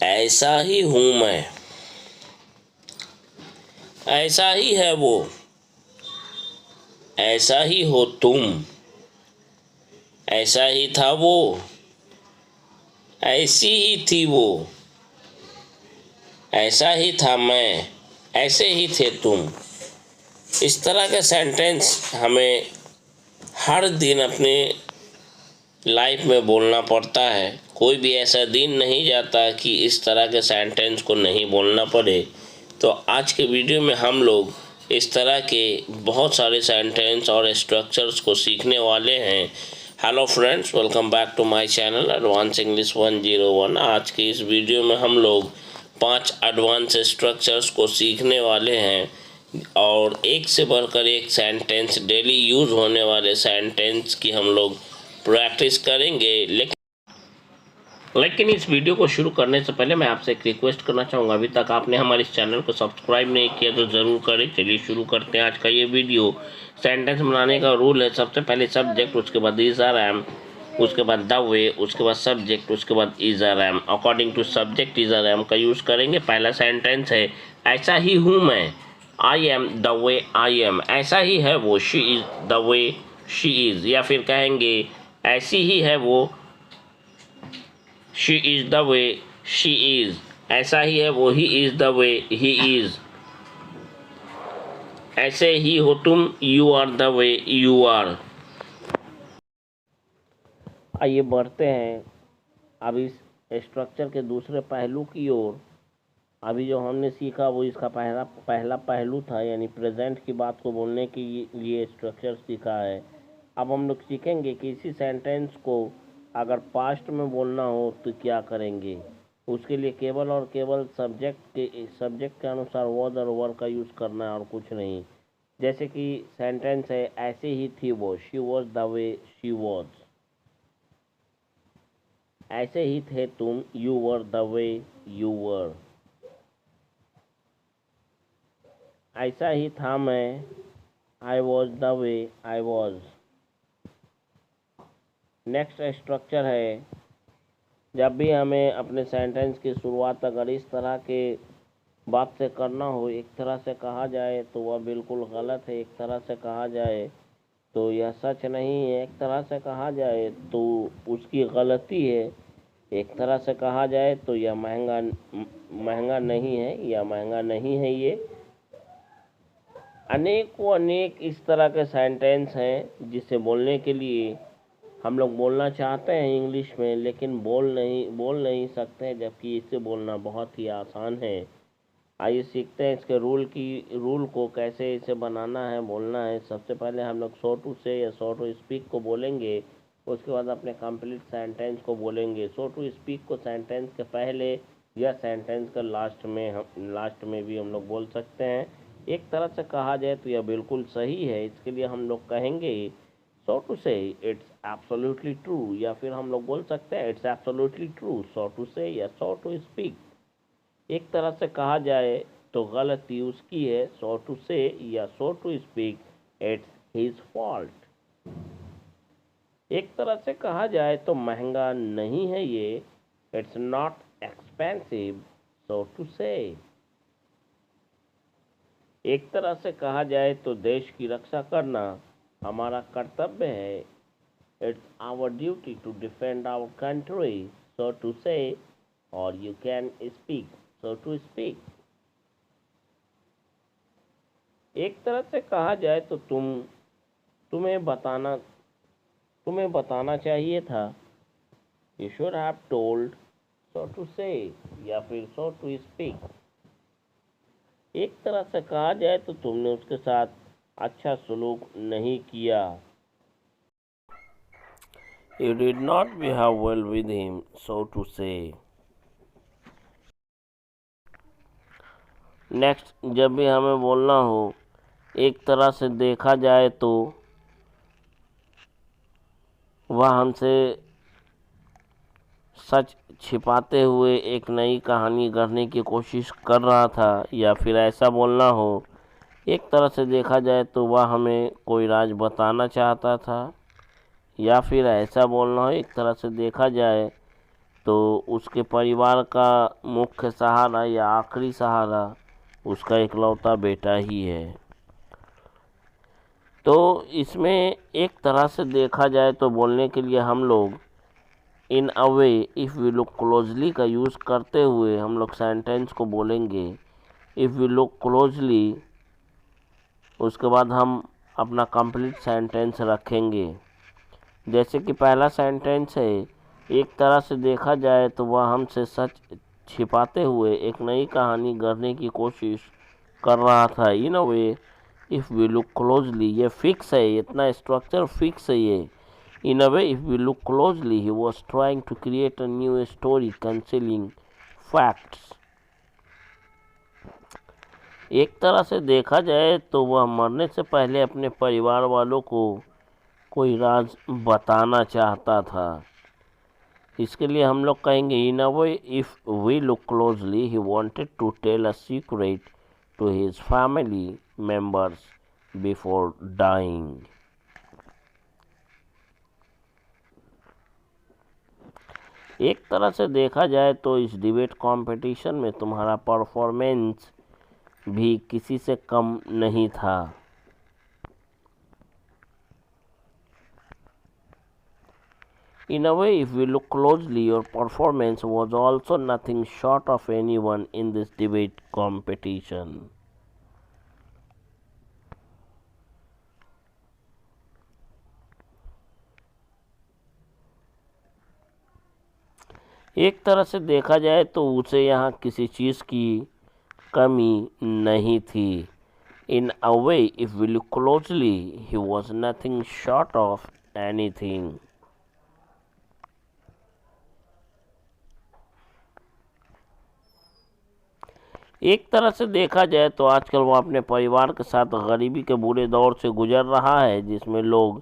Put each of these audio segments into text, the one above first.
ऐसा ही हूँ मैं, ऐसा ही है वो, ऐसा ही हो तुम, ऐसा ही था वो, ऐसी ही थी वो, ऐसा ही था मैं, ऐसे ही थे तुम। इस तरह का सेंटेंस हमें हर दिन अपने लाइफ में बोलना पड़ता है। कोई भी ऐसा दिन नहीं जाता कि इस तरह के सेंटेंस को नहीं बोलना पड़े। तो आज के वीडियो में हम लोग इस तरह के बहुत सारे सेंटेंस और स्ट्रक्चर्स को सीखने वाले हैं। Hello friends, welcome back to my channel advance English 101। आज के इस वीडियो में हम लोग 5 एडवांस स्ट्रक्चर्स को सीखने वाले हैं और एक से बढ़कर एक सेंटेंस, डेली यूज़ होने वाले सेंटेंस की हम लोग प्रैक्टिस करेंगे। लेकिन इस वीडियो को शुरू करने से पहले मैं आपसे एक रिक्वेस्ट करना चाहूँगा। अभी तक आपने हमारे इस चैनल को सब्सक्राइब नहीं किया तो ज़रूर करें। चलिए शुरू करते हैं आज का ये वीडियो। सेंटेंस बनाने का रूल है, सबसे पहले सब्जेक्ट, उसके बाद इज आर एम, उसके बाद द वे, उसके बाद सब्जेक्ट, उसके बाद is are am. According to subject is are am का यूज़ करेंगे। पहला सेंटेंस है ऐसा ही हूँ मैं, I am the way I am. ऐसा ही है वो, she is the way she is. या फिर कहेंगे ऐसी ही है वो, she is the way she is. ऐसा ही है वो, he is the way he is. ऐसे ही हो तुम, you are the way you are. आइए बढ़ते हैं अब इस स्ट्रक्चर के दूसरे पहलू की ओर। अभी जो हमने सीखा वो इसका पहला पहलू था, यानी प्रेजेंट की बात को बोलने के लिए स्ट्रक्चर सीखा है। अब हम लोग सीखेंगे कि इसी सेंटेंस को अगर पास्ट में बोलना हो तो क्या करेंगे। उसके लिए केवल और केवल सब्जेक्ट के अनुसार वॉज और वर का यूज़ करना है और कुछ नहीं। जैसे कि सेंटेंस है ऐसे ही थी वो, she was the way she was. ऐसे ही थे तुम, you were the way you were. ऐसा ही था मैं, I was the way I was. Next structure है, जब भी हमें अपने सेंटेंस की शुरुआत अगर इस तरह के बात से करना हो, एक तरह से कहा जाए तो वह बिल्कुल गलत है, एक तरह से कहा जाए तो यह सच नहीं है, एक तरह से कहा जाए तो उसकी गलती है, एक तरह से कहा जाए तो यह महंगा नहीं है या महंगा नहीं है। ये अनेक इस तरह के सेंटेंस हैं जिसे बोलने के लिए हम लोग बोलना चाहते हैं इंग्लिश में, लेकिन बोल नहीं सकते, जबकि इसे बोलना बहुत ही आसान है। आइए सीखते हैं इसके रूल को, कैसे इसे बनाना है, बोलना है। सबसे पहले हम लोग सो टू से या सो टू स्पीक को बोलेंगे, उसके बाद अपने कंप्लीट सेंटेंस को बोलेंगे। सो टू स्पीक को सेंटेंस के पहले या सेंटेंस के लास्ट में भी हम लोग बोल सकते हैं। एक तरह से कहा जाए तो यह बिल्कुल सही है। इसके लिए हम लोग कहेंगे so to say it's absolutely true, या फिर हम लोग बोल सकते हैं it's absolutely true, so to say या सो टू स्पीक। एक तरह से कहा जाए तो गलती उसकी है, सो टू से या so to speak it's his fault. एक तरह से कहा जाए तो महंगा नहीं है ये, it's not expensive, so to say. एक तरह से कहा जाए तो देश की रक्षा करना हमारा कर्तव्य है, it's our duty to defend our country, so to say. और you can speak, so to speak. एक तरह से कहा जाए तो तुम्हें बताना चाहिए था, you should have told, so to say या फिर सो टू स्पीक। एक तरह से कहा जाए तो तुमने उसके साथ अच्छा सलूक नहीं किया, you did not behave well with him, so to say. Next, जब भी हमें बोलना हो एक तरह से देखा जाए तो वह हमसे सच छिपाते हुए एक नई कहानी गढ़ने की कोशिश कर रहा था। या फिर ऐसा बोलना हो एक तरह से देखा जाए तो वह हमें कोई राज बताना चाहता था। या फिर ऐसा बोलना हो एक तरह से देखा जाए तो उसके परिवार का मुख्य सहारा या आखिरी सहारा उसका इकलौता बेटा ही है। तो इसमें एक तरह से देखा जाए तो बोलने के लिए हम लोग in a way if we look closely का यूज़ करते हुए हम लोग सेंटेंस को बोलेंगे इफ़ वी लुक क्लोजली। उसके बाद हम अपना कंप्लीट सेंटेंस रखेंगे। जैसे कि पहला सेंटेंस है, एक तरह से देखा जाए तो वह हमसे सच छिपाते हुए एक नई कहानी गढ़ने की कोशिश कर रहा था। In a way if we look closely, ये फिक्स है, इतना स्ट्रक्चर फिक्स है ये। In a way if we look closely he was trying to create a new story concealing facts. एक तरह से देखा जाए तो वह मरने से पहले अपने परिवार वालों को कोई राज बताना चाहता था। इसके लिए हम लोग कहेंगे in a way if we look closely he wanted to tell a secret to his family members before dying. एक तरह से देखा जाए तो इस डिबेट कंपटीशन में तुम्हारा परफॉर्मेंस भी किसी से कम नहीं था। In a way, if we look closely, your performance was also nothing short of anyone in this debate competition. एक तरह से देखा जाए तो उसे यहाँ किसी चीज़ की कमी नहीं थी। In a way, if we look closely, he was nothing short of anything. एक तरह से देखा जाए तो आजकल वो अपने परिवार के साथ गरीबी के बुरे दौर से गुजर रहा है, जिसमें लोग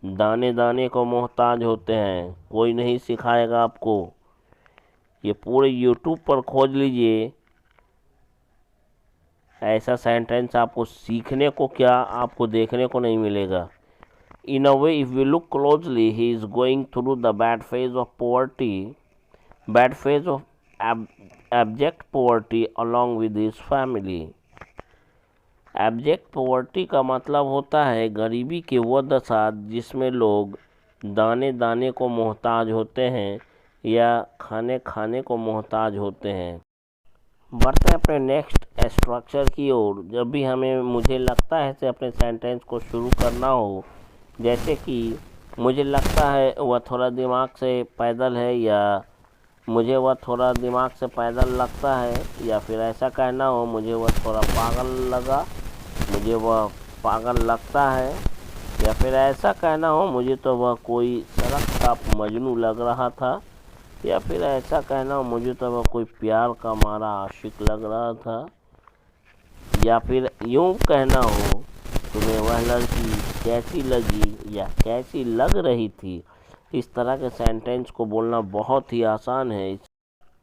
दाने दाने को मोहताज होते हैं। कोई नहीं सिखाएगा आपको, ये पूरे यूट्यूब पर खोज लीजिए, ऐसा सेंटेंस आपको सीखने को क्या आपको देखने को नहीं मिलेगा। In a way if we look closely he is going through the bad phase of poverty, bad phase of abject poverty along with his family. Abject poverty का मतलब होता है गरीबी की वो दशा जिसमें लोग दाने दाने को मोहताज होते हैं या खाने खाने को मोहताज होते हैं। बढ़ते हैं अपने नेक्स्ट स्ट्रक्चर की ओर। जब भी हमें मुझे लगता है से अपने सेंटेंस को शुरू करना हो, जैसे कि मुझे लगता है वह थोड़ा दिमाग से पैदल है, या मुझे वह थोड़ा दिमाग से पैदल लगता है, या फिर ऐसा कहना हो मुझे वह थोड़ा पागल लगा, मुझे वह पागल लगता है, या फिर ऐसा कहना हो मुझे तो वह कोई सड़क का मजनू लग रहा था, या फिर ऐसा कहना हो मुझे तो वह कोई प्यार का मारा आशिक लग रहा था, या फिर यूँ कहना हो तुम्हें वह लड़की कैसी लगी या कैसी लग रही थी। इस तरह के सेंटेंस को बोलना बहुत ही आसान है।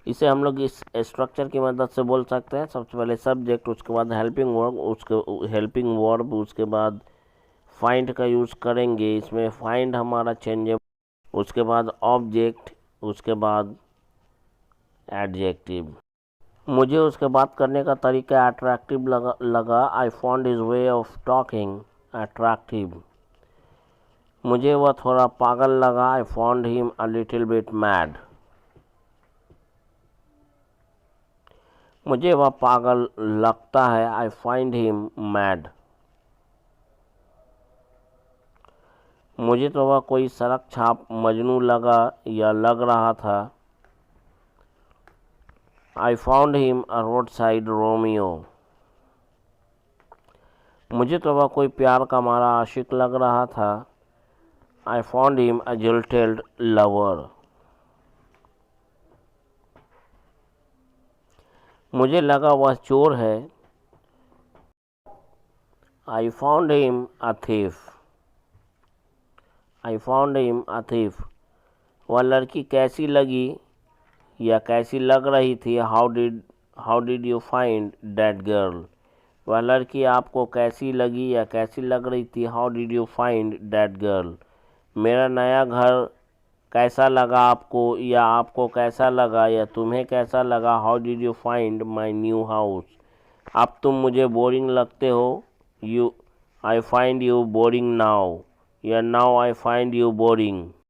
इसे हम लोग इस स्ट्रक्चर की मदद से बोल सकते हैं। सबसे पहले सब्जेक्ट, उसके बाद हेल्पिंग वर्ब, उसके बाद फाइंड का यूज़ करेंगे। इसमें फाइंड हमारा चेंजेबल, उसके बाद ऑब्जेक्ट, उसके बाद एडजेक्टिव। मुझे उसके बात करने का तरीका अट्रैक्टिव लगा। I found his way of talking attractive. मुझे वह थोड़ा पागल लगा। I found him a little bit mad. मुझे वह पागल लगता है। I find him mad. मुझे तो वह कोई सड़क छाप मजनू लगा या लग रहा था। I found him a road side Romeo. मुझे तो वह कोई प्यार का मारा आशिक लग रहा था। I found him a jilted lover. मुझे लगा वह चोर है। I found him a thief. I found him a thief. वह लड़की कैसी लगी या कैसी लग रही थी। How did you find that girl. वह लड़की आपको कैसी लगी या कैसी लग रही थी। How did you find that girl. मेरा नया घर कैसा लगा आपको, या आपको कैसा लगा, या तुम्हें कैसा लगा। How did you find my new house. अब तुम मुझे बोरिंग लगते हो। I find you boring now, या now I find you boring.